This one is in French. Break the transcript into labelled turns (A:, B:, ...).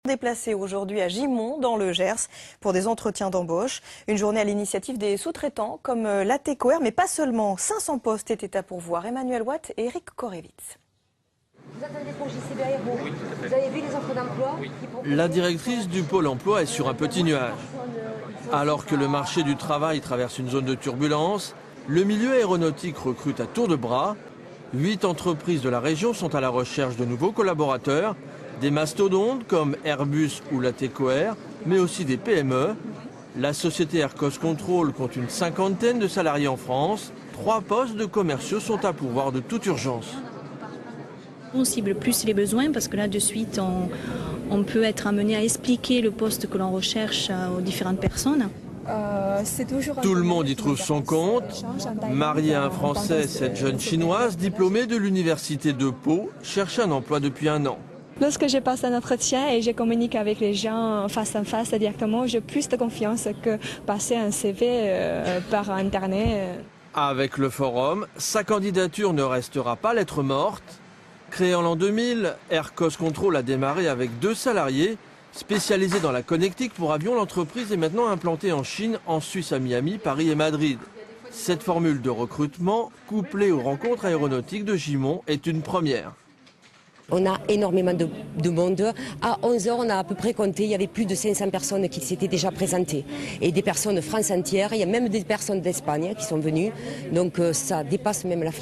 A: Déplacés aujourd'hui à Gimont, dans le Gers, pour des entretiens d'embauche. Une journée à l'initiative des sous-traitants comme l'ATCOR, mais pas seulement. 500 postes étaient à pourvoir. Emmanuel Watt et Eric Korevitz.
B: Vous attendez pour JCB Aéro. Oui, tout à fait. Vous avez vu les offres d'emploi?
C: La directrice du Pôle emploi est sur un petit nuage. Alors que le marché du travail traverse une zone de turbulence, le milieu aéronautique recrute à tour de bras. 8 entreprises de la région sont à la recherche de nouveaux collaborateurs. Des mastodontes comme Airbus ou l'ATCOR, mais aussi des PME. La société Air Cost Control compte une cinquantaine de salariés en France. 3 postes de commerciaux sont à pourvoir de toute urgence.
D: On cible plus les besoins parce que là de suite on peut être amené à expliquer le poste que l'on recherche aux différentes personnes.
C: Tout le monde y trouve son compte. Mariée à un Français, cette jeune Chinoise, diplômée de l'université de Pau, cherche un emploi depuis 1 an.
E: Lorsque je passe un entretien et je communique avec les gens face à face directement, j'ai plus de confiance que passer un CV par Internet.
C: Avec le forum, sa candidature ne restera pas lettre morte. Créé en l'an 2000, Air Cost Control a démarré avec 2 salariés. Spécialisée dans la connectique pour avions, l'entreprise est maintenant implantée en Chine, en Suisse à Miami, Paris et Madrid. Cette formule de recrutement, couplée aux rencontres aéronautiques de Gimont, est une première.
B: On a énormément de monde. À 11 h, on a à peu près compté, il y avait plus de 500 personnes qui s'étaient déjà présentées. Et des personnes de France entière, il y a même des personnes d'Espagne qui sont venues. Donc ça dépasse même la France.